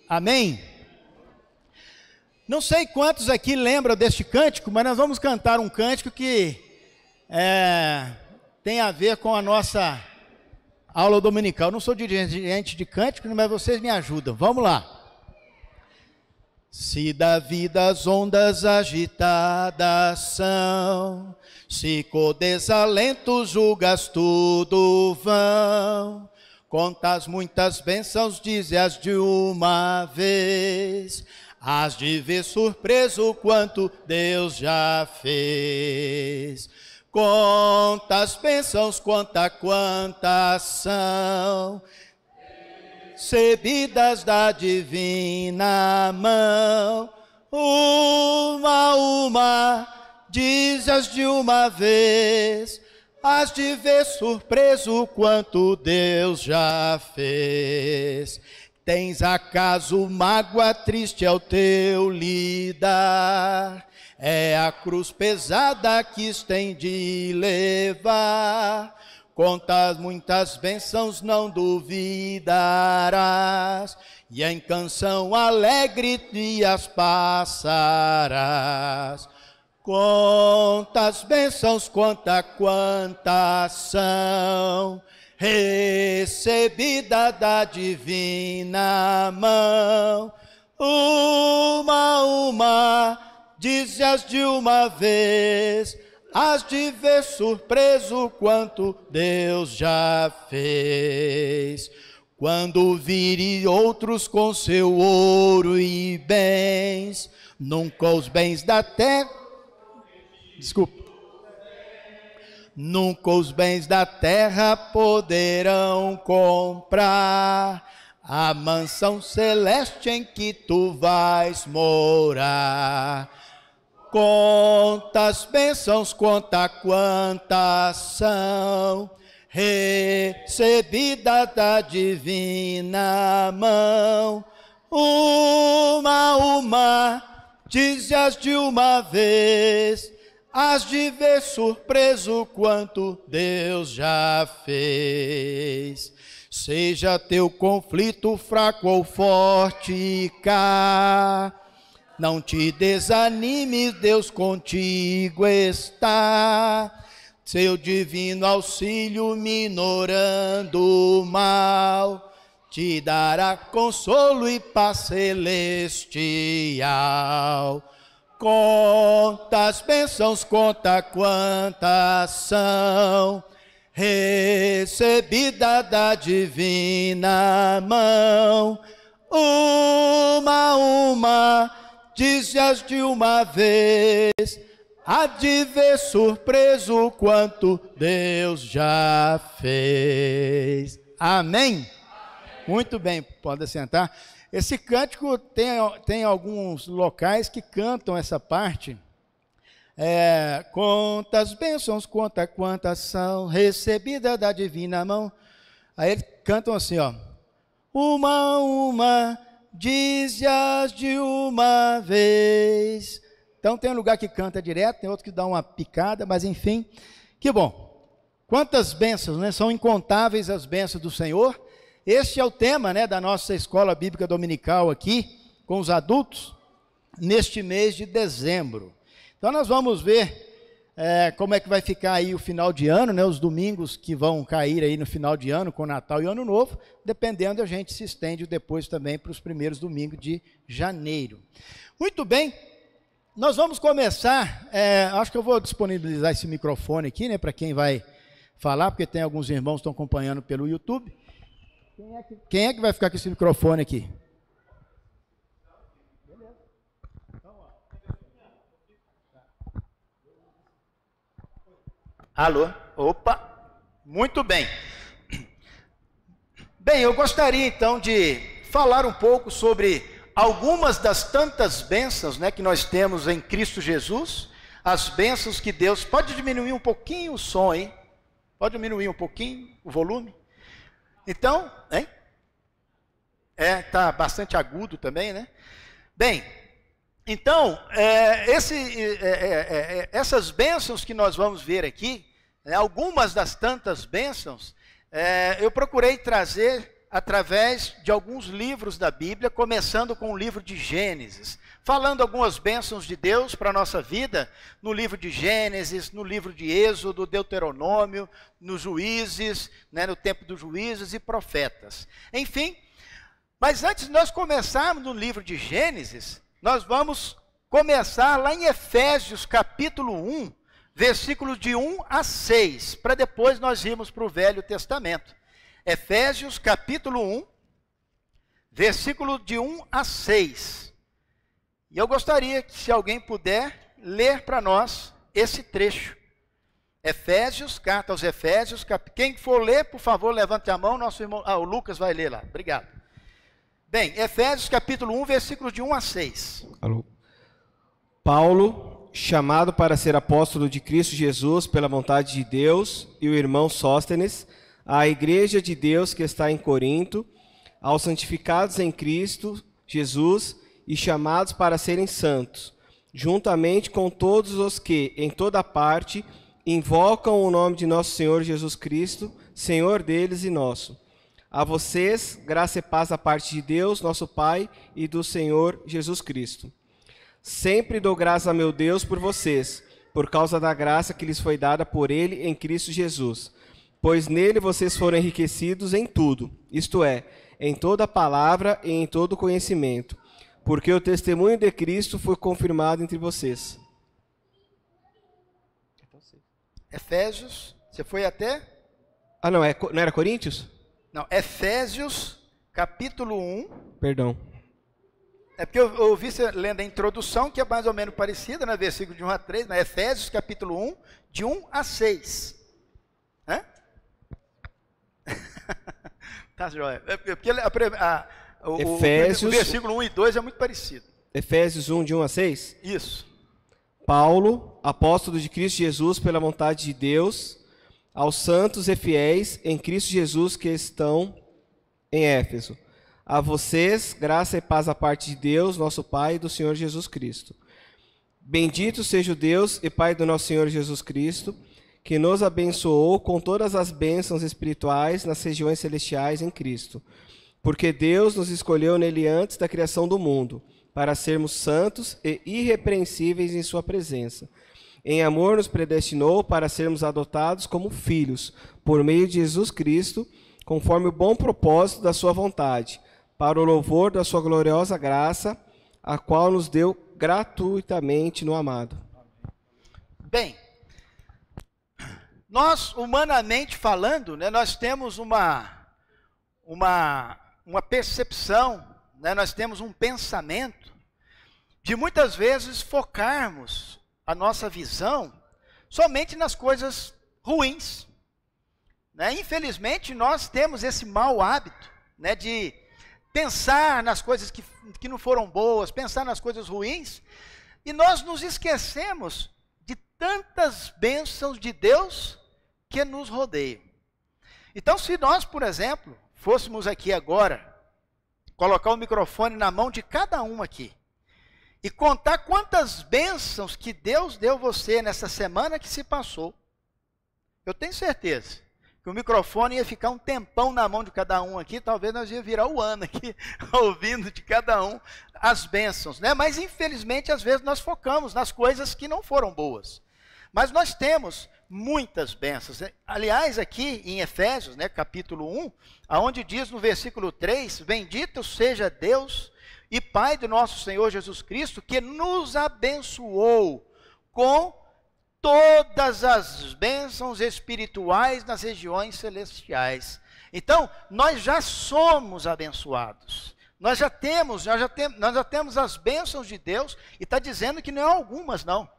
Amém? Não sei quantos aqui lembram deste cântico, mas nós vamos cantar um cântico que tem a ver com a nossa aula dominical. Eu não sou dirigente de cântico, mas vocês me ajudam. Vamos lá. Se da vida as ondas agitadas são, se com desalento julgas tudo vão, contas muitas bênçãos, dize-as de uma vez, hás de ver surpreso quanto Deus já fez. Contas bênçãos, quantas são, recebidas da divina mão, uma, dize-as de uma vez, hás de ver surpreso quanto Deus já fez. Tens acaso mágoa triste ao teu lidar, é a cruz pesada que tem de levar. Contas muitas bênçãos não duvidarás, e em canção alegre dias passarás. Quantas bênçãos, quantas são, recebida da divina mão, uma, dize-as de uma vez, hás de ver surpreso quanto Deus já fez. Quando vire outros com seu ouro e bens, nunca os bens da terra, nunca os bens da terra poderão comprar a mansão celeste em que tu vais morar. Quantas bênçãos, quantas são, recebida da divina mão, uma, dize-as de uma vez, hás de ver surpreso quanto Deus já fez. Seja teu conflito fraco ou forte cá, não te desanimes, Deus contigo está. Seu divino auxílio minorando o mal, te dará consolo e paz celestial. Contas bênçãos, quantas são, recebida da divina mão, uma, dize-as de uma vez, há de ver surpreso quanto Deus já fez. Amém? Muito bem, pode sentar. Esse cântico tem alguns locais que cantam essa parte. Quantas bênçãos, quantas são, recebida da divina mão. Aí eles cantam assim, ó. Uma, dize-as de uma vez. Então tem um lugar que canta direto, tem outro que dá uma picada, mas enfim, que bom. Quantas bênçãos, né? São incontáveis as bênçãos do Senhor. Este é o tema, né, da nossa escola bíblica dominical aqui, com os adultos, neste mês de dezembro. Então nós vamos ver como é que vai ficar aí o final de ano, né, os domingos que vão cair aí no final de ano, com Natal e Ano Novo, dependendo, a gente se estende depois também para os primeiros domingos de janeiro. Muito bem, nós vamos começar, acho que eu vou disponibilizar esse microfone aqui, né, para quem vai falar, porque tem alguns irmãos que estão acompanhando pelo YouTube. Quem é que vai ficar com esse microfone aqui? Alô? Opa! Muito bem. Bem, eu gostaria então de falar um pouco sobre algumas das tantas bênçãos, né, que nós temos em Cristo Jesus, as bênçãos que Deus... Pode diminuir um pouquinho o som aí? Pode diminuir um pouquinho o volume? Então, hein? Tá bastante agudo também, né? Bem, então, essas bênçãos que nós vamos ver aqui, algumas das tantas bênçãos, eu procurei trazer através de alguns livros da Bíblia, começando com o livro de Gênesis, falando algumas bênçãos de Deus para a nossa vida, no livro de Gênesis, no livro de Êxodo, Deuteronômio, nos Juízes, né, no tempo dos Juízes e Profetas. Enfim, mas antes de nós começarmos no livro de Gênesis, nós vamos começar lá em Efésios capítulo 1, versículos de 1 a 6, para depois nós irmos para o Velho Testamento. Efésios capítulo 1, versículo de 1 a 6. E eu gostaria que, se alguém puder, ler para nós esse trecho. Efésios, carta aos Efésios, quem for ler, por favor, levante a mão, nosso irmão, o Lucas vai ler lá, obrigado. Bem, Efésios capítulo 1, versículo de 1 a 6. Alô. Paulo, chamado para ser apóstolo de Cristo Jesus pela vontade de Deus, e o irmão Sóstenes, à igreja de Deus que está em Corinto, aos santificados em Cristo Jesus e chamados para serem santos, juntamente com todos os que, em toda parte, invocam o nome de nosso Senhor Jesus Cristo, Senhor deles e nosso. A vocês, graça e paz da parte de Deus, nosso Pai, e do Senhor Jesus Cristo. Sempre dou graças a meu Deus por vocês, por causa da graça que lhes foi dada por Ele em Cristo Jesus. Pois nele vocês foram enriquecidos em tudo, isto é, em toda palavra e em todo conhecimento, porque o testemunho de Cristo foi confirmado entre vocês. Efésios, você foi até? Não era Coríntios? Não, Efésios capítulo 1. Perdão. É porque eu ouvi você lendo a introdução, que é mais ou menos parecida, né? Versículo de 1 a 3, mas Efésios capítulo 1, de 1 a 6. Hã? Tá, joia. É porque o versículo 1 e 2 é muito parecido. Efésios 1, de 1 a 6? Isso. Paulo, apóstolo de Cristo Jesus pela vontade de Deus, aos santos e fiéis em Cristo Jesus que estão em Éfeso. A vocês, graça e paz da parte de Deus, nosso Pai, e do Senhor Jesus Cristo. Bendito seja o Deus e Pai do nosso Senhor Jesus Cristo, que nos abençoou com todas as bênçãos espirituais nas regiões celestiais em Cristo. Porque Deus nos escolheu nele antes da criação do mundo, para sermos santos e irrepreensíveis em sua presença. Em amor nos predestinou para sermos adotados como filhos, por meio de Jesus Cristo, conforme o bom propósito da sua vontade, para o louvor da sua gloriosa graça, a qual nos deu gratuitamente no amado. Bem, nós, humanamente falando, né, nós temos uma percepção, né, nós temos um pensamento de muitas vezes focarmos a nossa visão somente nas coisas ruins. Né? Infelizmente, nós temos esse mau hábito, né, de pensar nas coisas que não foram boas, pensar nas coisas ruins, e nós nos esquecemos de tantas bênçãos de Deus que nos rodeiam. Então, se nós, por exemplo, fôssemos aqui agora, colocar o microfone na mão de cada um aqui, e contar quantas bênçãos que Deus deu você nessa semana que se passou, eu tenho certeza que o microfone ia ficar um tempão na mão de cada um aqui, talvez nós ia virar o ano aqui, ouvindo de cada um as bênçãos, né? Mas infelizmente, às vezes nós focamos nas coisas que não foram boas. Mas nós temos muitas bênçãos. Aliás, aqui em Efésios, né, capítulo 1, aonde diz no versículo 3, bendito seja Deus e Pai do nosso Senhor Jesus Cristo, que nos abençoou com todas as bênçãos espirituais nas regiões celestiais. Então, nós já somos abençoados. Nós já temos as bênçãos de Deus, e está dizendo que não é algumas, não.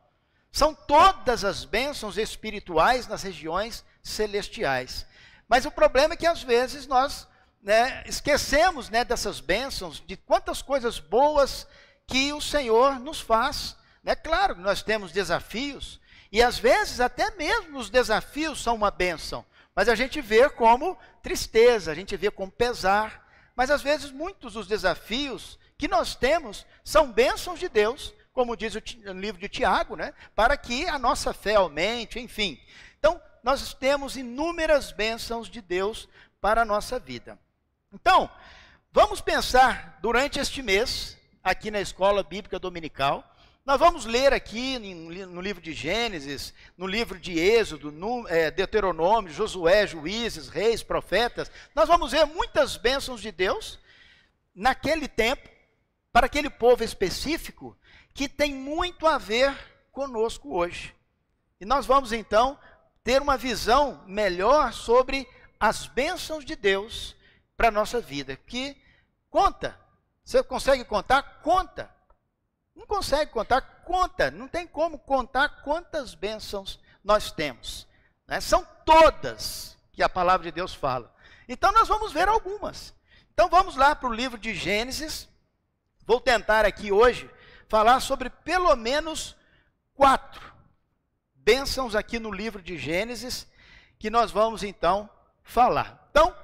São todas as bênçãos espirituais nas regiões celestiais. Mas o problema é que às vezes nós, né, esquecemos, né, dessas bênçãos, de quantas coisas boas que o Senhor nos faz. É claro que nós temos desafios, e às vezes até mesmo os desafios são uma bênção, mas a gente vê como tristeza, a gente vê como pesar. Mas às vezes muitos dos desafios que nós temos são bênçãos de Deus, como diz o livro de Tiago, né? Para que a nossa fé aumente, enfim. Então, nós temos inúmeras bênçãos de Deus para a nossa vida. Então, vamos pensar durante este mês, aqui na Escola Bíblica Dominical, nós vamos ler aqui no livro de Gênesis, no livro de Êxodo, Deuteronômio, Josué, Juízes, Reis, Profetas. Nós vamos ver muitas bênçãos de Deus naquele tempo, para aquele povo específico, que tem muito a ver conosco hoje. E nós vamos então ter uma visão melhor sobre as bênçãos de Deus para a nossa vida. Que conta. Você consegue contar? Conta. Não consegue contar? Conta. Não tem como contar quantas bênçãos nós temos, né? São todas que a palavra de Deus fala. Então nós vamos ver algumas. Então vamos lá para o livro de Gênesis. Vou tentar aqui hoje falar sobre pelo menos 4 bênçãos aqui no livro de Gênesis, que nós vamos então falar. Então,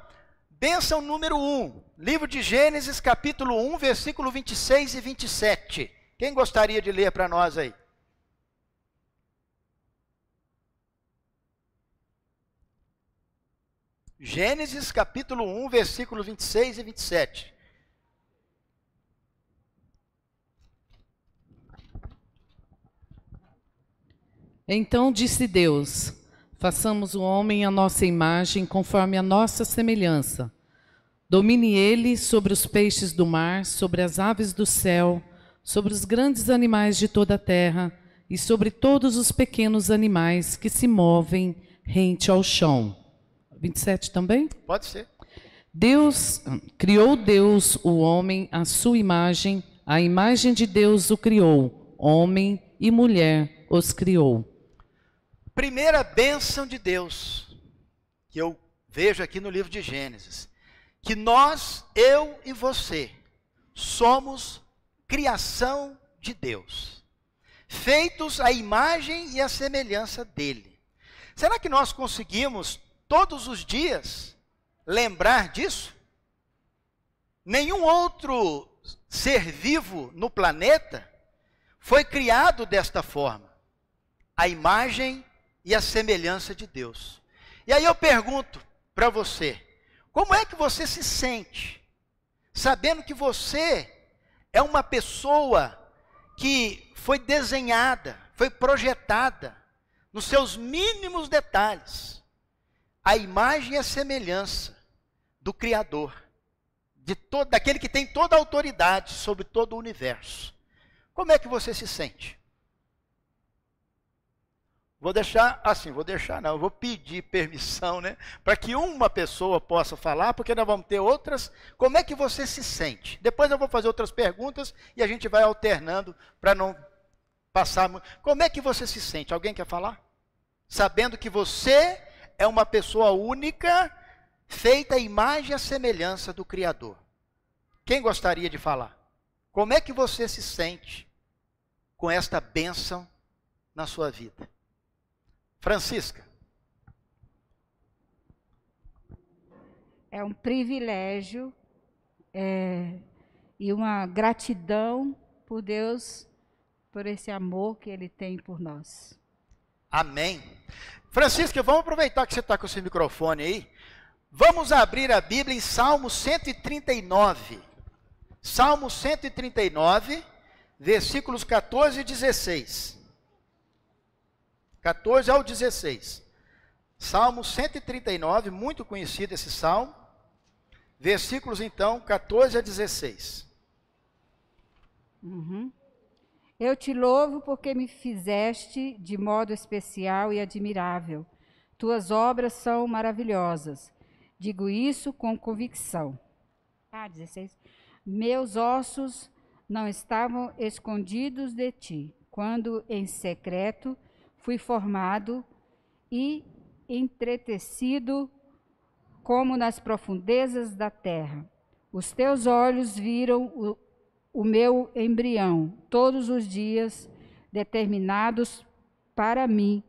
bênção número 1, livro de Gênesis, capítulo 1, versículo 26 e 27. Quem gostaria de ler para nós aí? Gênesis, capítulo 1, versículo 26 e 27. Então disse Deus: façamos o homem à nossa imagem, conforme a nossa semelhança. Domine ele sobre os peixes do mar, sobre as aves do céu, sobre os grandes animais de toda a terra e sobre todos os pequenos animais que se movem rente ao chão. 27 também? Pode ser. Criou Deus o homem à sua imagem, a imagem de Deus o criou, homem e mulher os criou. Primeira bênção de Deus, que eu vejo aqui no livro de Gênesis, que nós, eu e você, somos criação de Deus, feitos à imagem e à semelhança dele. Será que nós conseguimos todos os dias lembrar disso? Nenhum outro ser vivo no planeta foi criado desta forma, a imagem e a semelhança de Deus. E aí eu pergunto para você, como é que você se sente, sabendo que você é uma pessoa que foi desenhada, foi projetada, nos seus mínimos detalhes, a imagem e a semelhança do Criador, daquele que tem toda a autoridade sobre todo o universo? Como é que você se sente? Eu vou pedir permissão, né, para que uma pessoa possa falar, porque nós vamos ter outras. Como é que você se sente? Depois eu vou fazer outras perguntas e a gente vai alternando para não passar muito. Como é que você se sente? Alguém quer falar? Sabendo que você é uma pessoa única, feita à imagem e à semelhança do Criador. Quem gostaria de falar? Como é que você se sente com esta bênção na sua vida? Francisca. É um privilégio e uma gratidão por Deus, por esse amor que Ele tem por nós. Amém. Francisca, vamos aproveitar que você está com esse microfone aí. Vamos abrir a Bíblia em Salmo 139. Salmo 139, versículos 14 e 16. 14 ao 16. Salmo 139, muito conhecido esse salmo. Versículos, então, 14 a 16. Eu te louvo porque me fizeste de modo especial e admirável. Tuas obras são maravilhosas. Digo isso com convicção. 16. Meus ossos não estavam escondidos de ti, quando em secreto fui formado e entretecido como nas profundezas da terra. Os teus olhos viram o meu embrião. Todos os dias determinados para mim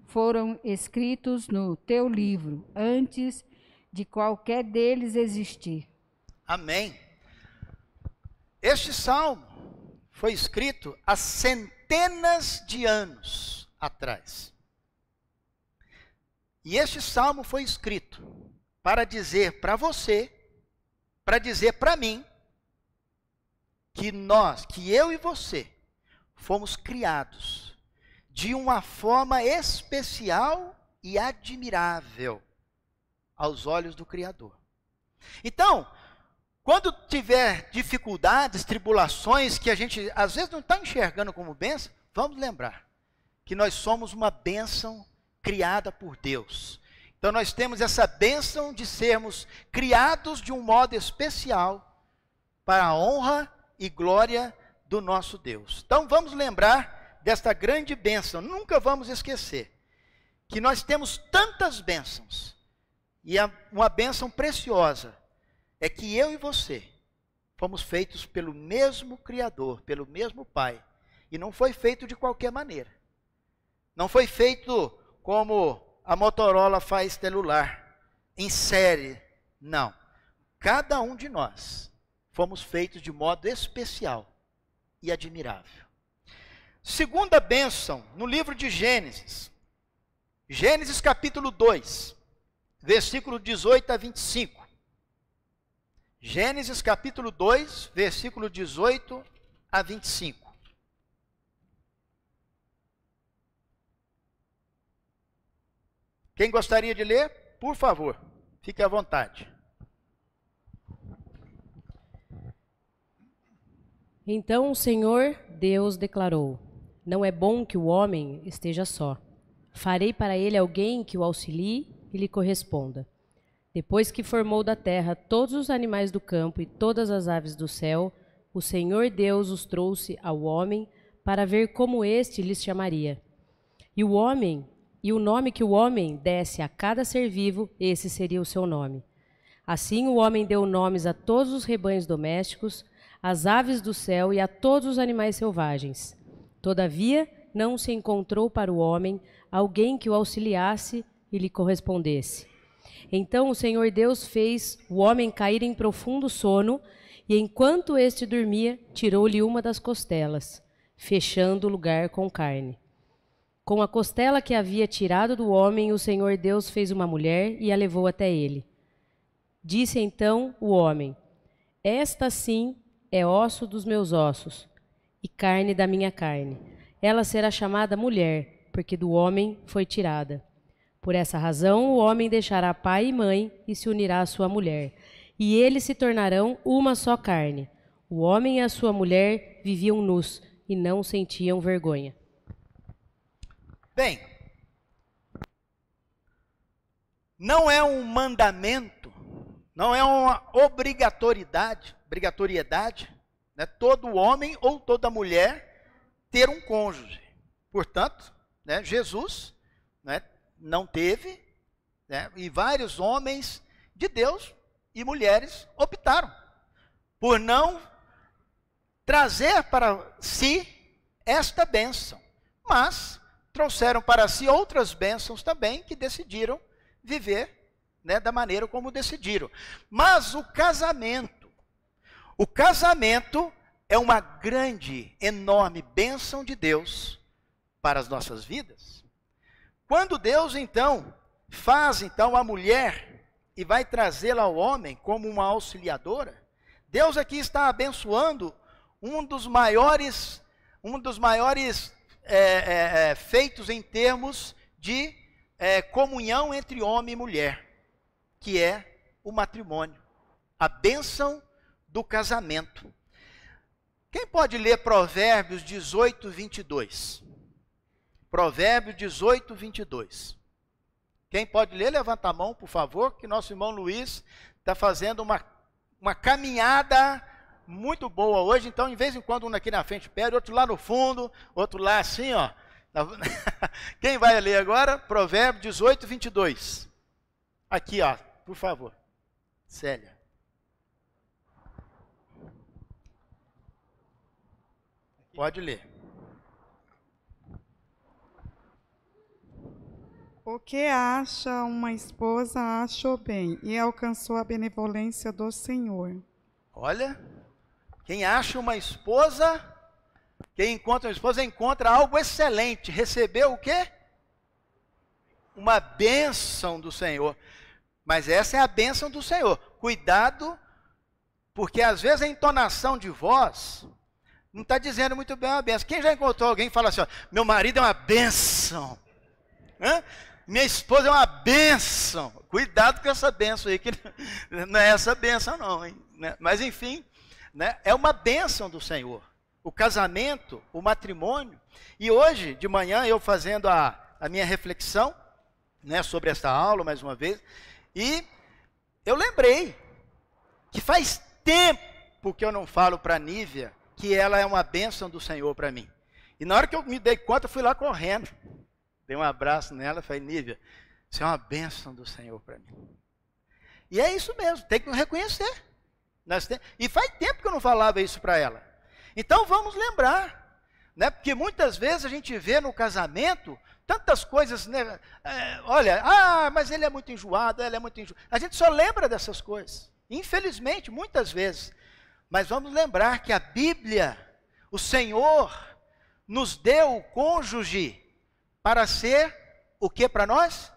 foram escritos no teu livro, antes de qualquer deles existir. Amém. Este salmo foi escrito há centenas de anos atrás. E este salmo foi escrito para dizer para você para dizer para mim que eu e você, fomos criados de uma forma especial e admirável aos olhos do Criador. Então, quando tiver dificuldades, tribulações que a gente às vezes não está enxergando como bênção, vamos lembrar que nós somos uma bênção criada por Deus. Então nós temos essa bênção de sermos criados de um modo especial para a honra e glória do nosso Deus. Então vamos lembrar desta grande bênção. Nunca vamos esquecer que nós temos tantas bênçãos. E uma bênção preciosa é que eu e você fomos feitos pelo mesmo Criador, pelo mesmo Pai. E não foi feito de qualquer maneira. Não foi feito como a Motorola faz celular, em série. Não. Cada um de nós fomos feitos de modo especial e admirável. Segunda bênção, no livro de Gênesis. Gênesis capítulo 2, versículo 18 a 25. Gênesis capítulo 2, versículo 18 a 25. Quem gostaria de ler, por favor, fique à vontade. Então o Senhor Deus declarou: não é bom que o homem esteja só. Farei para ele alguém que o auxilie e lhe corresponda. Depois que formou da terra todos os animais do campo e todas as aves do céu, o Senhor Deus os trouxe ao homem para ver como este lhes chamaria. E o nome que o homem desse a cada ser vivo, esse seria o seu nome. Assim o homem deu nomes a todos os rebanhos domésticos, às aves do céu e a todos os animais selvagens. Todavia, não se encontrou para o homem alguém que o auxiliasse e lhe correspondesse. Então o Senhor Deus fez o homem cair em profundo sono, e enquanto este dormia, tirou-lhe uma das costelas, fechando o lugar com carne. Com a costela que havia tirado do homem, o Senhor Deus fez uma mulher e a levou até ele. Disse então o homem: esta sim é osso dos meus ossos e carne da minha carne. Ela será chamada mulher, porque do homem foi tirada. Por essa razão, o homem deixará pai e mãe e se unirá à sua mulher, e eles se tornarão uma só carne. O homem e a sua mulher viviam nus e não sentiam vergonha. Bem, não é um mandamento, não é uma obrigatoriedade, né, todo homem ou toda mulher ter um cônjuge. Portanto, né, Jesus, né, não teve, né, e vários homens de Deus e mulheres optaram por não trazer para si esta bênção, mas trouxeram para si outras bênçãos também que decidiram viver, né, da maneira como decidiram. Mas o casamento é uma grande, enorme bênção de Deus para as nossas vidas. Quando Deus então faz a mulher e vai trazê-la ao homem como uma auxiliadora, Deus aqui está abençoando um dos maiores feitos em termos de comunhão entre homem e mulher, que é o matrimônio, a bênção do casamento. Quem pode ler Provérbios 18, 22? Provérbios 18, 22. Quem pode ler, levanta a mão, por favor, que nosso irmão Luiz está fazendo uma caminhada muito boa hoje. Então, de vez em quando, um aqui na frente pede, outro lá no fundo, outro lá assim, ó. Quem vai ler agora? Provérbios 18, 22. Aqui, ó, por favor. Célia. Pode ler. O que acha uma esposa, achou bem, e alcançou a benevolência do Senhor. Olha, quem acha uma esposa, quem encontra uma esposa, encontra algo excelente. Recebeu o quê? Uma bênção do Senhor. Mas essa é a bênção do Senhor. Cuidado porque às vezes a entonação de voz não está dizendo muito bem uma benção. Quem já encontrou alguém que fala assim, ó, meu marido é uma benção, minha esposa é uma benção? Cuidado com essa benção aí, que não é essa benção não, hein? Mas enfim, né, é uma benção do Senhor. O casamento, o matrimônio. E hoje, de manhã, eu fazendo a minha reflexão, né, sobre esta aula, mais uma vez, e eu lembrei que faz tempo que eu não falo para a Nívia que ela é uma bênção do Senhor para mim. E na hora que eu me dei conta, eu fui lá correndo. Dei um abraço nela e falei, Nívia, você é uma bênção do Senhor para mim. E é isso mesmo, tem que reconhecer. E faz tempo que eu não falava isso para ela. Então vamos lembrar, né? Porque muitas vezes a gente vê no casamento tantas coisas, né? Olha, mas ele é muito enjoado, ela é muito enjoada. A gente só lembra dessas coisas, infelizmente, muitas vezes. Mas vamos lembrar que a Bíblia, o Senhor, nos deu o cônjuge para ser o que para nós?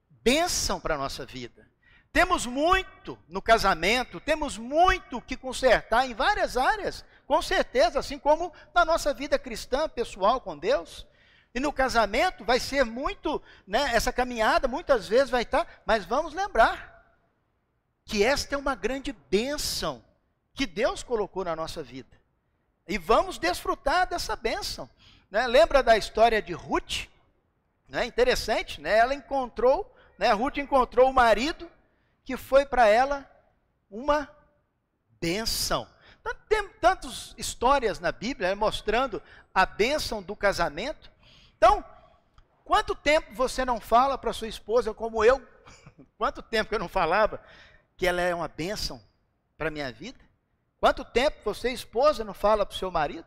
Bênção para a nossa vida. Temos muito no casamento, temos muito que consertar em várias áreas, com certeza, assim como na nossa vida cristã, pessoal com Deus. E no casamento vai ser muito, né, essa caminhada muitas vezes vai estar, mas vamos lembrar que esta é uma grande bênção que Deus colocou na nossa vida. E vamos desfrutar dessa bênção. Né? Lembra da história de Ruth? Né? Interessante, né? Ela encontrou, né? Ruth encontrou o marido que foi para ela uma bênção. Tem tantas histórias na Bíblia mostrando a bênção do casamento. Então, quanto tempo você não fala para sua esposa como eu? Quanto tempo que eu não falava que ela é uma bênção para a minha vida? Quanto tempo você, esposa, não fala para o seu marido?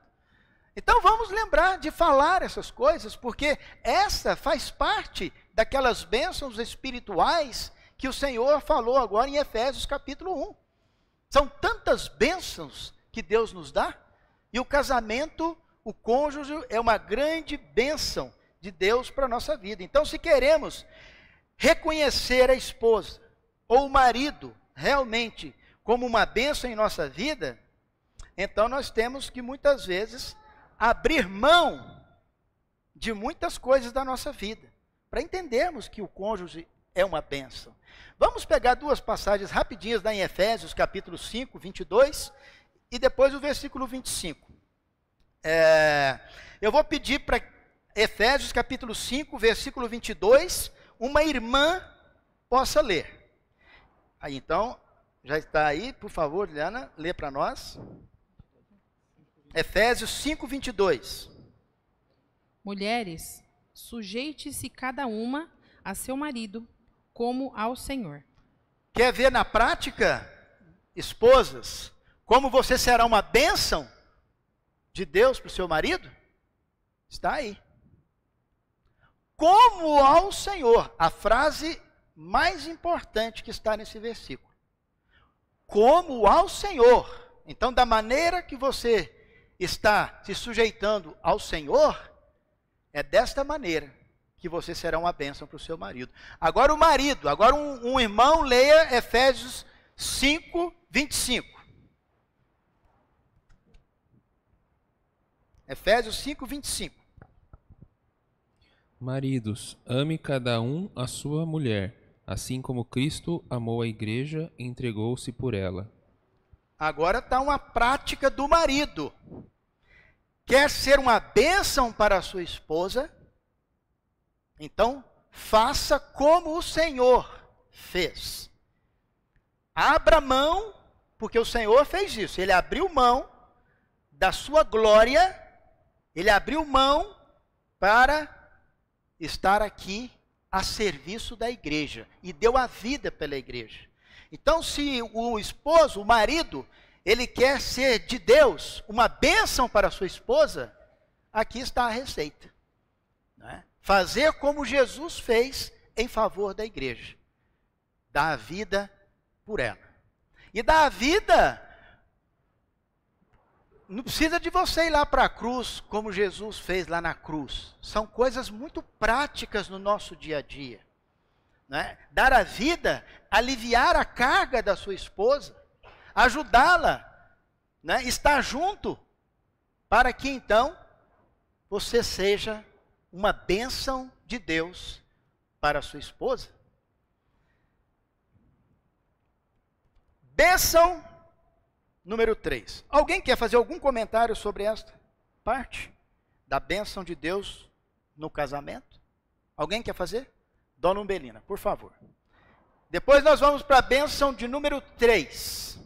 Então vamos lembrar de falar essas coisas, porque essa faz parte daquelas bênçãos espirituais que o Senhor falou agora em Efésios capítulo 1. São tantas bênçãos que Deus nos dá, e o casamento, o cônjuge, é uma grande bênção de Deus para a nossa vida. Então, se queremos reconhecer a esposa ou o marido realmente como uma bênção em nossa vida, então nós temos que muitas vezes abrir mão de muitas coisas da nossa vida, para entendermos que o cônjuge é uma bênção. Vamos pegar duas passagens rapidinhas lá em Efésios, capítulo 5, 22, e depois o versículo 25. Eu vou pedir para Efésios, capítulo 5, versículo 22, uma irmã possa ler. Aí então, já está aí, por favor, Liana, lê para nós. Efésios 5, 22. Mulheres, sujeite-se cada uma a seu marido, como ao Senhor. Quer ver na prática, esposas, como você será uma bênção de Deus para o seu marido? Está aí. Como ao Senhor, a frase mais importante que está nesse versículo. Como ao Senhor. Então, da maneira que você está se sujeitando ao Senhor, é desta maneira que você será uma bênção para o seu marido. Agora o marido, agora um irmão leia Efésios 5, 25. Efésios 5, 25. Maridos, ame cada um a sua mulher, assim como Cristo amou a igreja e entregou-se por ela. Agora está uma prática do marido. Quer ser uma bênção para a sua esposa? Então, faça como o Senhor fez. Abra mão, porque o Senhor fez isso. Ele abriu mão da sua glória, ele abriu mão para estar aqui a serviço da igreja e deu a vida pela igreja. Então, se o esposo, o marido, ele quer ser de Deus uma bênção para a sua esposa, aqui está a receita. Não é? Fazer como Jesus fez em favor da igreja. Dar a vida por ela. E dar a vida, não precisa de você ir lá para a cruz, como Jesus fez lá na cruz. São coisas muito práticas no nosso dia a dia. Não é? Dar a vida, aliviar a carga da sua esposa. ajudá-la, né? Estar junto, para que então você seja uma bênção de Deus para a sua esposa. Bênção número 3. Alguém quer fazer algum comentário sobre esta parte da bênção de Deus no casamento? Alguém quer fazer? Dona Umbelina, por favor. Depois nós vamos para a bênção de número 3.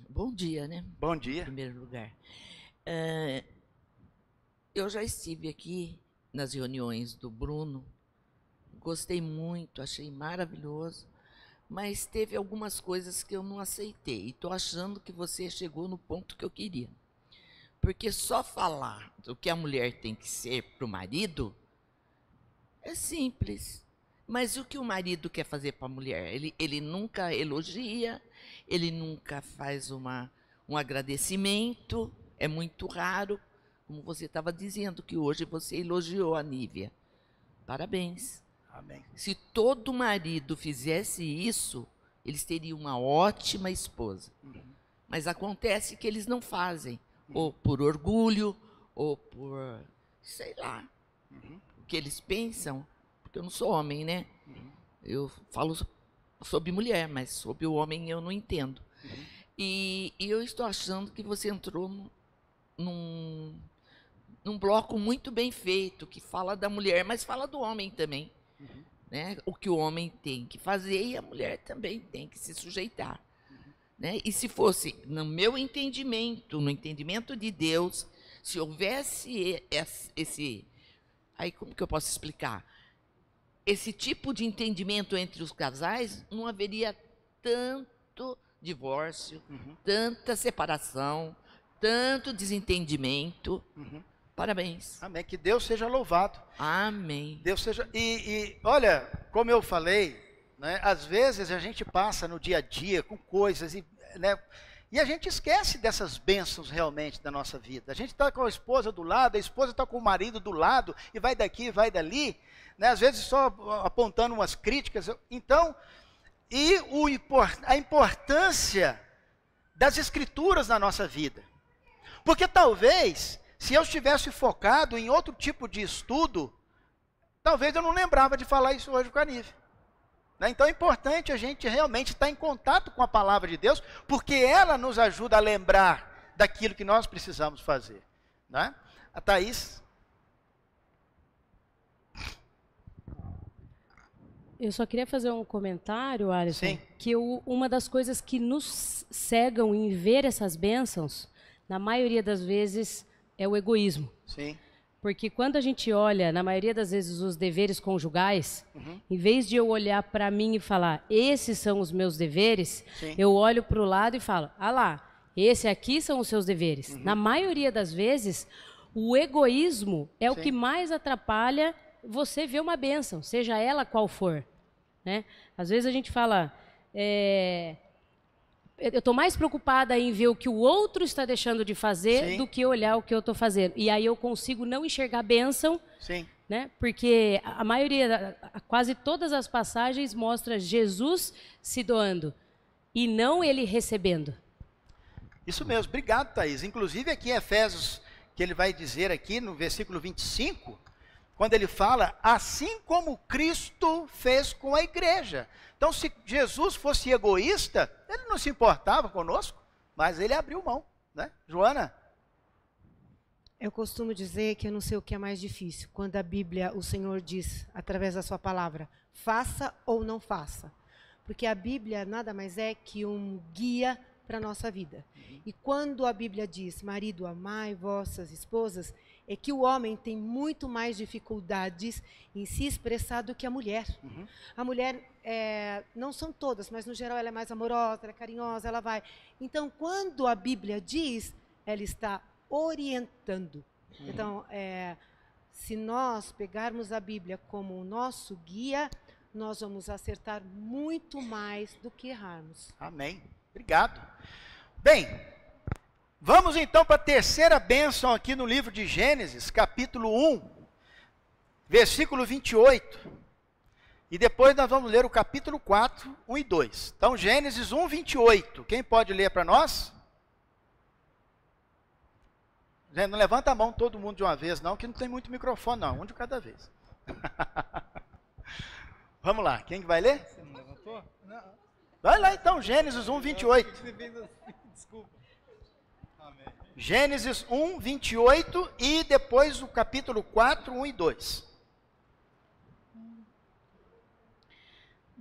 Bom dia, né? Bom dia. Em primeiro lugar. Eu já estive aqui nas reuniões do Bruno, gostei muito, achei maravilhoso, mas teve algumas coisas que eu não aceitei. E estou achando que você chegou no ponto que eu queria. Porque só falar do que a mulher tem que ser para o marido é simples. Mas o que o marido quer fazer para a mulher? Ele nunca elogia, ele nunca faz um agradecimento, é muito raro. Como você estava dizendo, que hoje você elogiou a Nívia. Parabéns. Amém. Se todo marido fizesse isso, eles teriam uma ótima esposa. Mas acontece que eles não fazem. Ou por orgulho, ou por, sei lá, o que eles pensam. Porque eu não sou homem, né? Eu falo sobre mulher, mas sobre o homem eu não entendo. E eu estou achando que você entrou num bloco muito bem feito, que fala da mulher, mas fala do homem também. Né? O que o homem tem que fazer e a mulher também tem que se sujeitar. Né? E se fosse, no meu entendimento, no entendimento de Deus, se houvesse esse... Aí como que eu posso explicar? Esse tipo de entendimento entre os casais, não haveria tanto divórcio, tanta separação, tanto desentendimento. Parabéns. Amém. Que Deus seja louvado. Amém. Deus seja... E olha, como eu falei, né, às vezes a gente passa no dia a dia com coisas, né, e a gente esquece dessas bênçãos realmente da nossa vida. A gente está com a esposa do lado, a esposa está com o marido do lado, e vai daqui, vai dali, né, às vezes só apontando umas críticas. Então, a importância das escrituras na nossa vida. Porque talvez, se eu estivesse focado em outro tipo de estudo, talvez eu não lembrava de falar isso hoje com a Nívia. Então é importante a gente realmente estar em contato com a palavra de Deus, porque ela nos ajuda a lembrar daquilo que nós precisamos fazer. Né? A Thaís. Eu só queria fazer um comentário, Alisson, Sim. que uma das coisas que nos cegam em ver essas bênçãos, na maioria das vezes, é o egoísmo. Sim. Porque quando a gente olha, na maioria das vezes, os deveres conjugais, em vez de eu olhar para mim e falar, esses são os meus deveres, Sim. eu olho para o lado e falo, ah lá, esse aqui são os seus deveres. Na maioria das vezes, o egoísmo é o Sim. que mais atrapalha você ver uma bênção, seja ela qual for. Né? Às vezes a gente fala, eu estou mais preocupada em ver o que o outro está deixando de fazer Sim. do que olhar o que eu estou fazendo. E aí eu consigo não enxergar a bênção, Sim. né? Porque a maioria, quase todas as passagens mostra Jesus se doando e não ele recebendo. Isso mesmo, obrigado, Thaís. Inclusive aqui em Efésios, que ele vai dizer aqui no versículo 25, quando ele fala, assim como Cristo fez com a igreja. Então, se Jesus fosse egoísta, ele não se importava conosco, mas ele abriu mão, né? Joana? Eu costumo dizer que eu não sei o que é mais difícil, quando a Bíblia, o Senhor diz, através da sua palavra, faça ou não faça. Porque a Bíblia nada mais é que um guia para a nossa vida. E quando a Bíblia diz, marido, amai vossas esposas, é que o homem tem muito mais dificuldades em se expressar do que a mulher. A mulher, não são todas, mas no geral ela é mais amorosa, ela é carinhosa, ela vai. Então, quando a Bíblia diz, ela está orientando. Então, se nós pegarmos a Bíblia como o nosso guia, nós vamos acertar muito mais do que errarmos. Amém. Obrigado. Bem, vamos então para a terceira bênção aqui no livro de Gênesis, capítulo 1, versículo 28. E depois nós vamos ler o capítulo 4, 1 e 2. Então, Gênesis 1, 28. Quem pode ler para nós? Não levanta a mão todo mundo de uma vez, não, que não tem muito microfone, não. Um de cada vez. Vamos lá, quem que vai ler? Você não levantou? Não. Vai lá então, Gênesis 1, 28. Desculpa. Gênesis 1, 28 e depois o capítulo 4, 1 e 2.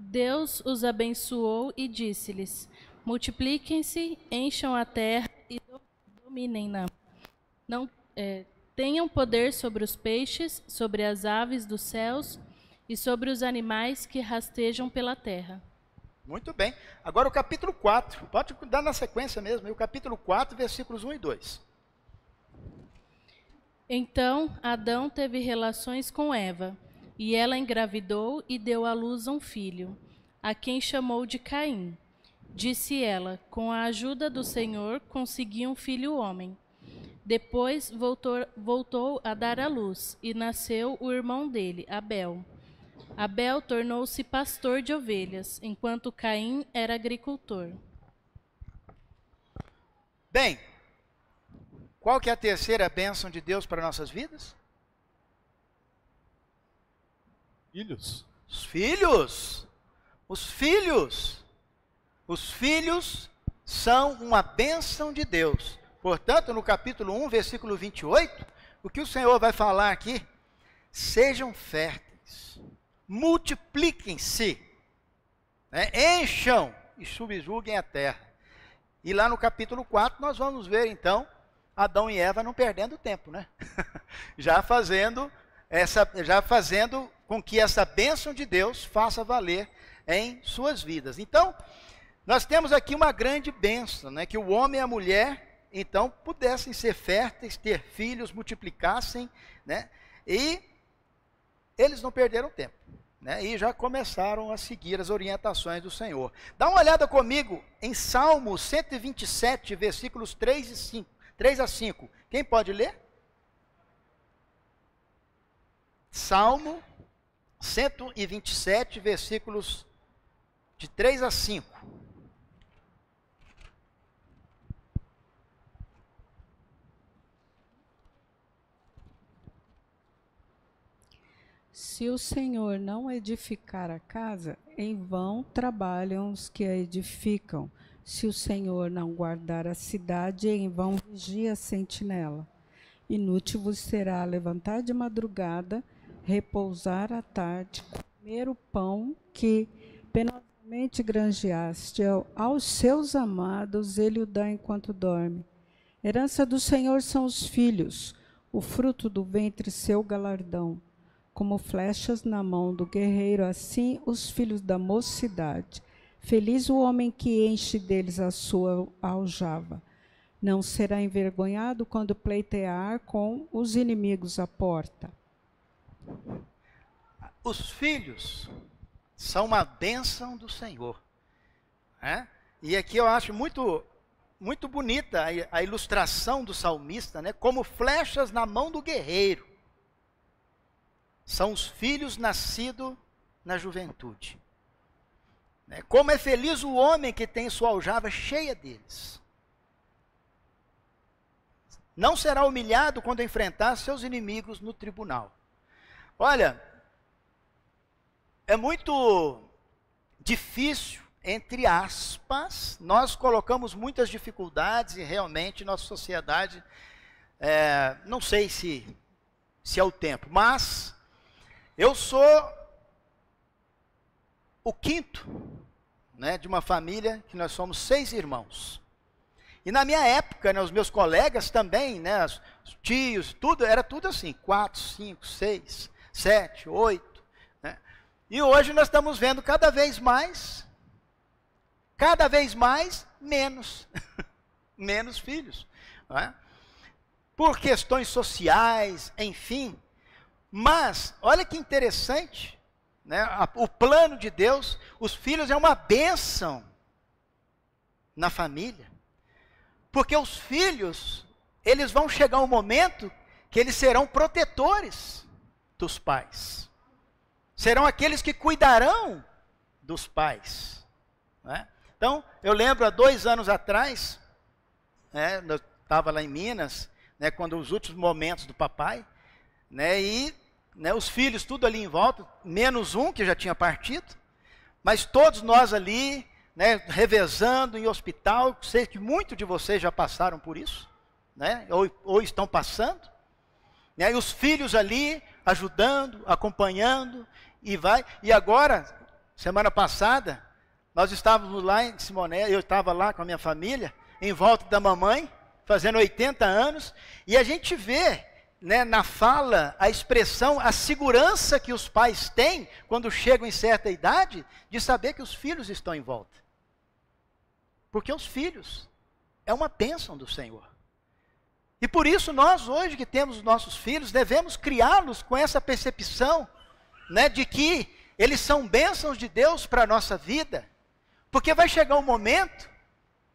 Deus os abençoou e disse-lhes: multipliquem-se, encham a terra e dominem-na. Não tenham poder sobre os peixes, sobre as aves dos céus e sobre os animais que rastejam pela terra. Muito bem. Agora o capítulo 4. Pode dar na sequência mesmo. O capítulo 4, versículos 1 e 2. Então Adão teve relações com Eva, e ela engravidou e deu à luz um filho, a quem chamou de Caim. Disse ela: com a ajuda do Senhor consegui um filho homem. Depois voltou a dar à luz, e nasceu o irmão dele, Abel. Abel tornou-se pastor de ovelhas, enquanto Caim era agricultor. Bem, qual que é a terceira bênção de Deus para nossas vidas? Filhos. Os filhos. Os filhos. Os filhos são uma bênção de Deus. Portanto, no capítulo 1, versículo 28, o que o Senhor vai falar aqui? Sejam férteis, multipliquem-se, né? Encham e subjuguem a terra. E lá no capítulo 4 nós vamos ver então Adão e Eva não perdendo tempo, né? já fazendo com que essa bênção de Deus faça valer em suas vidas. Então, nós temos aqui uma grande bênção, né? Que o homem e a mulher então pudessem ser férteis, ter filhos, multiplicassem, né? E eles não perderam tempo, né? E já começaram a seguir as orientações do Senhor. Dá uma olhada comigo em Salmo 127, versículos 3 a 5. Quem pode ler? Salmo 127, versículos de 3 a 5. Se o Senhor não edificar a casa, em vão trabalham os que a edificam. Se o Senhor não guardar a cidade, em vão vigia a sentinela. Inútil vos será levantar de madrugada, repousar à tarde, comer o pão que penosamente granjeaste. Aos seus amados ele o dá enquanto dorme. Herança do Senhor são os filhos, o fruto do ventre seu galardão. Como flechas na mão do guerreiro, assim os filhos da mocidade. Feliz o homem que enche deles a sua aljava. Não será envergonhado quando pleitear com os inimigos à porta. Os filhos são uma bênção do Senhor, né? E aqui eu acho muito bonita a ilustração do salmista, né? Como flechas na mão do guerreiro. São os filhos nascidos na juventude. Como é feliz o homem que tem sua aljava cheia deles. Não será humilhado quando enfrentar seus inimigos no tribunal. Olha, é muito difícil, entre aspas, nós colocamos muitas dificuldades e realmente nossa sociedade, não sei se é o tempo, mas eu sou o quinto, né, de uma família que nós somos 6 irmãos. E na minha época, né, os meus colegas também, né, os tios, era tudo assim, 4, 5, 6, 7, 8. Né? E hoje nós estamos vendo cada vez mais menos, menos filhos. Não é? Por questões sociais, enfim. Mas, olha que interessante, né? O plano de Deus, os filhos é uma bênção na família. Porque os filhos, eles vão chegar um momento que eles serão protetores dos pais. serão aqueles que cuidarão dos pais. Né? Então, eu lembro há 2 anos atrás, né, eu estava lá em Minas, né, quando os últimos momentos do papai, né, e né, os filhos tudo ali em volta, menos um que já tinha partido, mas todos nós ali, né, revezando em hospital. Sei que muitos de vocês já passaram por isso, né, ou estão passando, né, e os filhos ali ajudando, acompanhando, e agora, semana passada, nós estávamos lá em Simoné, eu estava lá com a minha família, em volta da mamãe, fazendo 80 anos, e a gente vê, né, na fala, a expressão, a segurança que os pais têm, quando chegam em certa idade, de saber que os filhos estão em volta. Porque os filhos é uma bênção do Senhor. E por isso nós, hoje que temos os nossos filhos, devemos criá-los com essa percepção, né, de que eles são bênçãos de Deus para a nossa vida, porque vai chegar um momento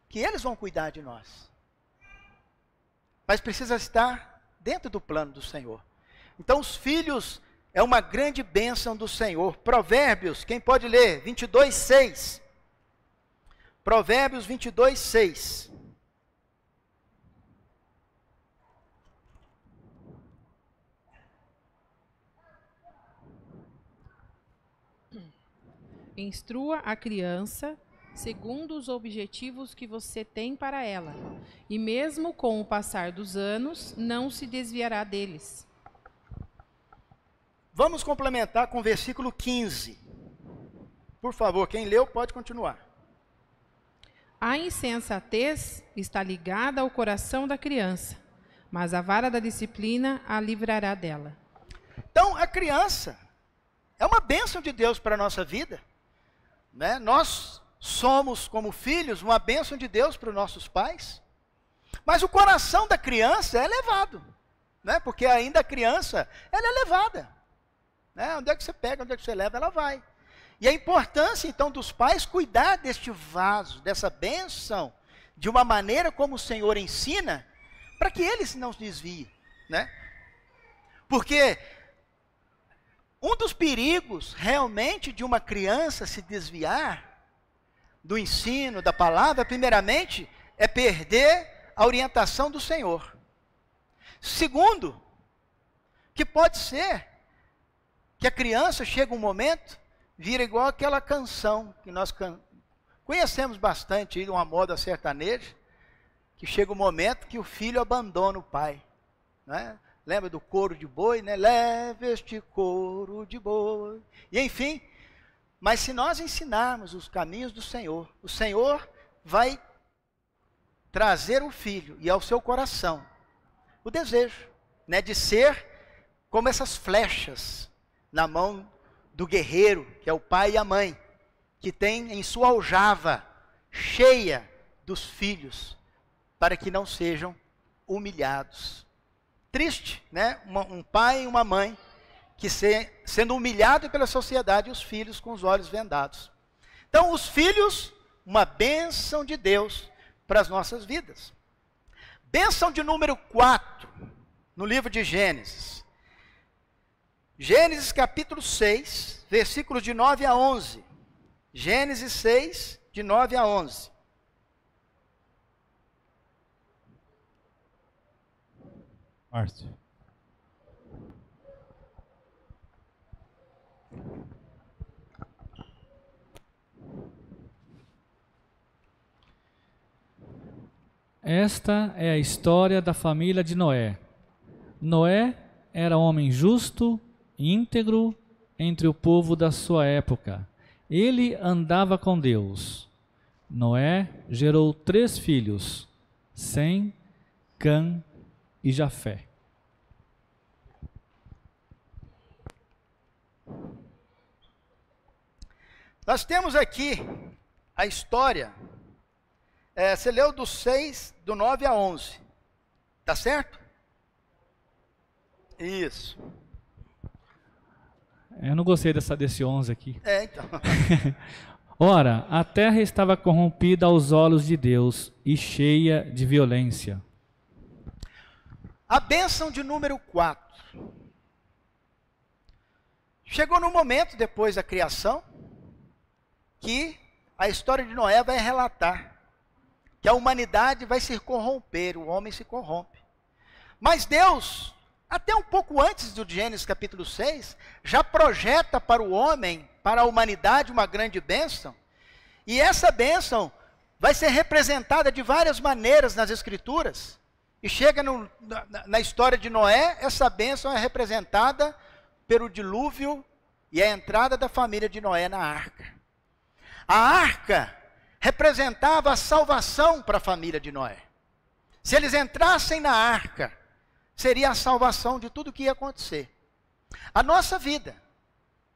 que eles vão cuidar de nós. Mas precisa estar dentro do plano do Senhor. Então os filhos é uma grande bênção do Senhor. Provérbios, quem pode ler? 22:6. Provérbios 22:6. Instrua a criança segundo os objetivos que você tem para ela, e mesmo com o passar dos anos, não se desviará deles. Vamos complementar com o versículo 15. Por favor, quem leu pode continuar. A insensatez está ligada ao coração da criança, mas a vara da disciplina a livrará dela. Então, a criança é uma bênção de Deus para a nossa vida, né? Nós somos, como filhos, uma bênção de Deus para os nossos pais, mas o coração da criança é levado, né? Porque ainda a criança, ela é levada, né? Onde é que você pega, onde é que você leva, ela vai. E a importância, então, dos pais cuidar deste vaso, dessa bênção, de uma maneira como o Senhor ensina, para que eles não se desviem, né? Porque um dos perigos, realmente, de uma criança se desviar do ensino, da palavra, primeiramente, é perder a orientação do Senhor. Segundo, que pode ser que a criança chegue um momento, vira igual aquela canção que nós conhecemos bastante, de uma moda sertaneja, que chega um momento que o filho abandona o pai, né? Lembra do couro de boi, né? Leva este couro de boi. E enfim, mas se nós ensinarmos os caminhos do Senhor, o Senhor vai trazer o filho e ao seu coração o desejo, né, de ser como essas flechas na mão do guerreiro, que é o pai e a mãe, que tem em sua aljava cheia dos filhos, para que não sejam humilhados. Triste, né? Um pai e uma mãe que sendo humilhado pela sociedade, e os filhos com os olhos vendados. Então, os filhos, uma bênção de Deus para as nossas vidas. Bênção de número 4, no livro de Gênesis. Gênesis capítulo 6, versículos de 9 a 11. Gênesis 6, de 9 a 11. Márcio. Esta é a história da família de Noé. Noé era homem justo, íntegro entre o povo da sua época. Ele andava com Deus. Noé gerou 3 filhos, Sem, Cã e Jafé. Nós temos aqui a história, você leu do 6, do 9 a 11, tá certo? Isso. Eu não gostei desse 11 aqui. Então. Ora, a terra estava corrompida aos olhos de Deus e cheia de violência. A bênção de número 4. Chegou no momento, depois da criação, que a história de Noé vai relatar que a humanidade vai se corromper, o homem se corrompe. Mas Deus, até um pouco antes do Gênesis capítulo 6, já projeta para o homem, para a humanidade, uma grande bênção. E essa bênção vai ser representada de várias maneiras nas Escrituras. E chega na história de Noé, essa bênção é representada pelo dilúvio e a entrada da família de Noé na arca. A arca representava a salvação para a família de Noé. Se eles entrassem na arca, seria a salvação de tudo que ia acontecer. A nossa vida,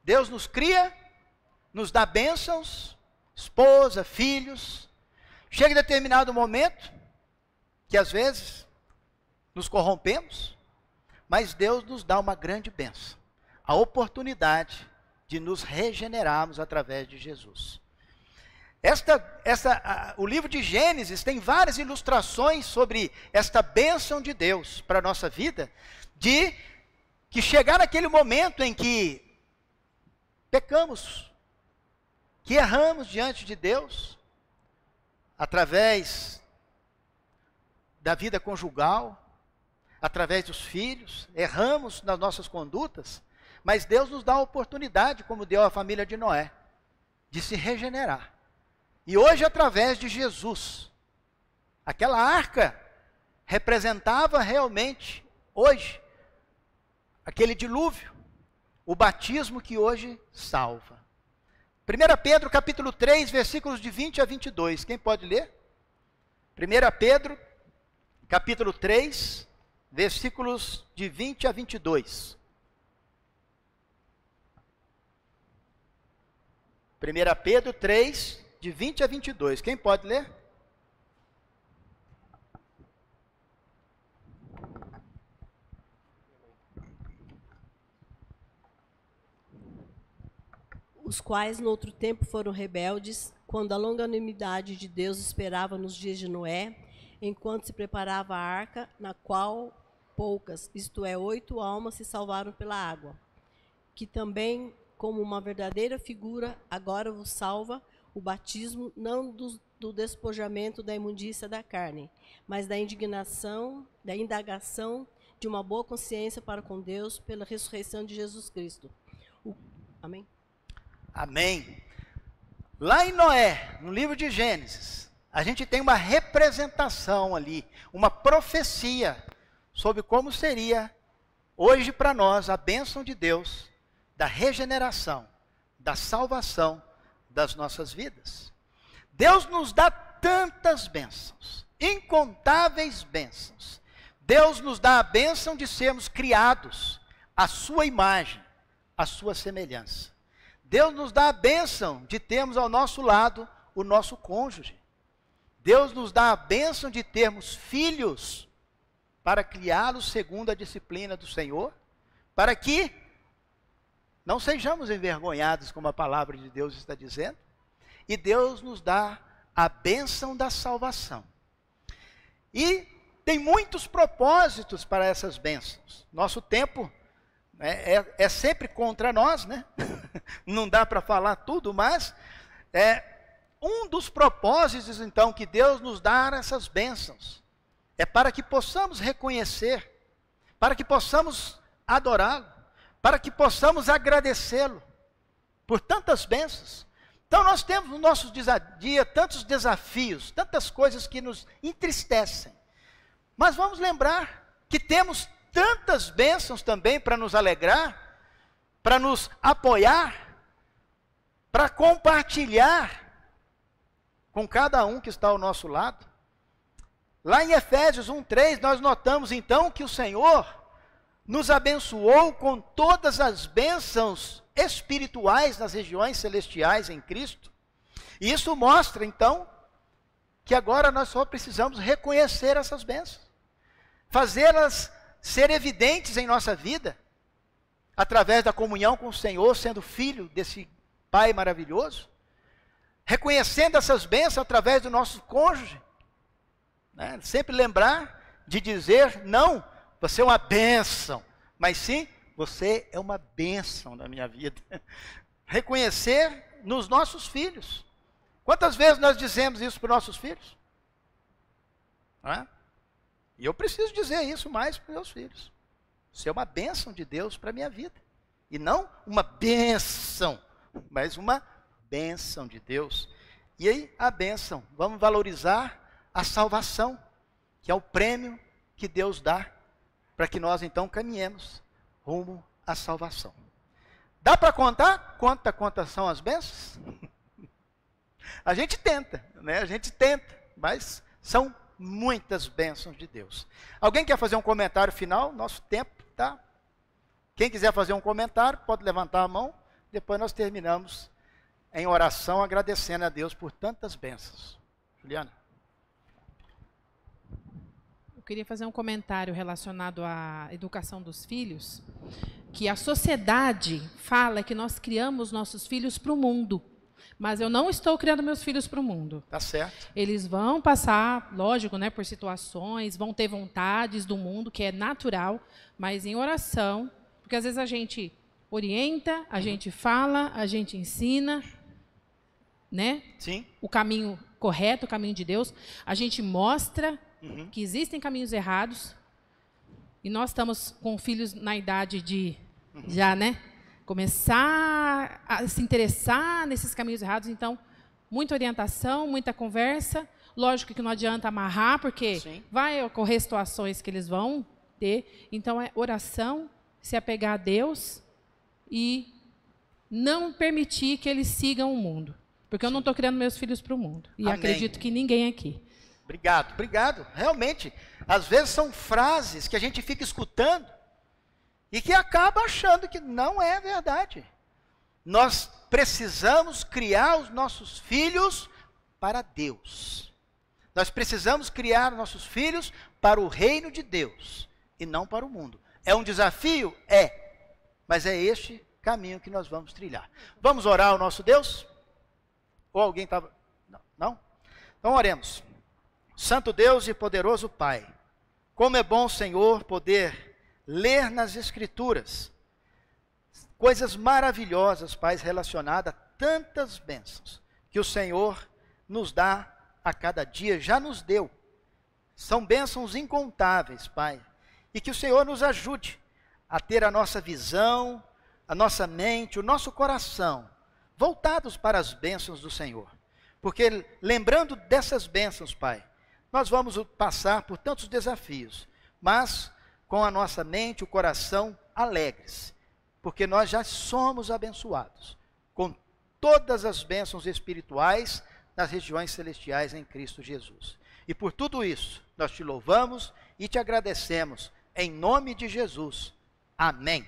Deus nos cria, nos dá bênçãos, esposa, filhos. Chega em determinado momento, que às vezes nos corrompemos, mas Deus nos dá uma grande bênção. A oportunidade de nos regenerarmos através de Jesus. O livro de Gênesis tem várias ilustrações sobre esta bênção de Deus para a nossa vida, de que chegar naquele momento em que pecamos, que erramos diante de Deus, através da vida conjugal, através dos filhos, erramos nas nossas condutas, mas Deus nos dá a oportunidade, como deu à família de Noé, de se regenerar. E hoje, através de Jesus, aquela arca representava realmente, hoje, aquele dilúvio, o batismo que hoje salva. 1 Pedro capítulo 3, versículos de 20 a 22, quem pode ler? 1 Pedro capítulo 3, versículos de 20 a 22. 1 Pedro 3, de 20 a 22. Quem pode ler? Os quais no outro tempo foram rebeldes, quando a longanimidade de Deus esperava nos dias de Noé, enquanto se preparava a arca, na qual poucas, isto é, 8 almas se salvaram pela água, que também, como uma verdadeira figura, agora vos salva o batismo, não do despojamento da imundícia da carne, mas da indignação, da indagação de uma boa consciência para com Deus pela ressurreição de Jesus Cristo. Amém? Amém. Lá em Noé, no livro de Gênesis, a gente tem uma representação ali, uma profecia sobre como seria hoje para nós a bênção de Deus, da regeneração, da salvação das nossas vidas. Deus nos dá tantas bênçãos, incontáveis bênçãos. Deus nos dá a bênção de sermos criados à sua imagem, à sua semelhança. Deus nos dá a bênção de termos ao nosso lado o nosso cônjuge. Deus nos dá a bênção de termos filhos para criá-los segundo a disciplina do Senhor, para que não sejamos envergonhados, como a palavra de Deus está dizendo. E Deus nos dá a bênção da salvação. E tem muitos propósitos para essas bênçãos. Nosso tempo é sempre contra nós, né? Não dá para falar tudo, mas um dos propósitos, então, que Deus nos dá essas bênçãos, é para que possamos reconhecer, para que possamos adorá-lo, para que possamos agradecê-lo por tantas bênçãos. Então nós temos no nosso dia a dia tantos desafios, tantas coisas que nos entristecem. Mas vamos lembrar que temos tantas bênçãos também para nos alegrar, para nos apoiar, para compartilhar com cada um que está ao nosso lado. Lá em Efésios 1:3, nós notamos então que o Senhor nos abençoou com todas as bênçãos espirituais nas regiões celestiais em Cristo. E isso mostra então que agora nós só precisamos reconhecer essas bênçãos, fazê-las ser evidentes em nossa vida, através da comunhão com o Senhor, sendo filho desse Pai maravilhoso, reconhecendo essas bênçãos através do nosso cônjuge, né? Sempre lembrar de dizer, não, você é uma bênção, mas sim, Você é uma bênção na minha vida. Reconhecer nos nossos filhos. Quantas vezes nós dizemos isso para os nossos filhos? Não é? E eu preciso dizer isso mais para os meus filhos. Você é uma bênção de Deus para a minha vida. E não uma bênção, mas uma bênção de Deus. E aí, a bênção, vamos valorizar a salvação, que é o prêmio que Deus dá, para que nós então caminhemos rumo à salvação. Dá para contar? Quantas são as bênçãos? A gente tenta, né? A gente tenta, mas são muitas bênçãos de Deus. Alguém quer fazer um comentário final? Nosso tempo tá. Quem quiser fazer um comentário, pode levantar a mão. Depois nós terminamos em oração, agradecendo a Deus por tantas bênçãos. Juliana? Eu queria fazer um comentário relacionado à educação dos filhos, que a sociedade fala que nós criamos nossos filhos para o mundo. Mas eu não estou criando meus filhos para o mundo. Tá certo. Eles vão passar, lógico, né, por situações, vão ter vontades do mundo, que é natural, mas em oração, porque às vezes a gente orienta, a gente fala, a gente ensina, né? Sim. O caminho correto, o caminho de Deus. A gente mostra que existem caminhos errados. E nós estamos com filhos na idade de já, né? Começar a se interessar nesses caminhos errados. Então, muita orientação, muita conversa. Lógico que não adianta amarrar, porque vai ocorrer situações que eles vão ter. Então, é oração, se apegar a Deus e não permitir que eles sigam o mundo. Porque eu não estou criando meus filhos para o mundo. E Amém. acredito que ninguém aqui. Obrigado, obrigado. Realmente, às vezes são frases que a gente fica escutando e que acaba achando que não é verdade. Nós precisamos criar os nossos filhos para Deus. Nós precisamos criar os nossos filhos para o reino de Deus e não para o mundo. É um desafio? É. Mas é este caminho que nós vamos trilhar. Vamos orar ao nosso Deus? Ou alguém estava... Não? Então oremos. Santo Deus e poderoso Pai, como é bom, Senhor, poder ler nas Escrituras coisas maravilhosas, Pai, relacionadas a tantas bênçãos que o Senhor nos dá a cada dia, já nos deu. São bênçãos incontáveis, Pai, e que o Senhor nos ajude a ter a nossa visão, a nossa mente, o nosso coração voltados para as bênçãos do Senhor. Porque lembrando dessas bênçãos, Pai, nós vamos passar por tantos desafios, mas com a nossa mente, o coração alegres, porque nós já somos abençoados com todas as bênçãos espirituais nas regiões celestiais em Cristo Jesus. E por tudo isso, nós te louvamos e te agradecemos, em nome de Jesus. Amém.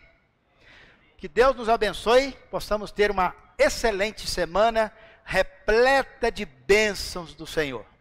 Que Deus nos abençoe, possamos ter uma excelente semana, repleta de bênçãos do Senhor.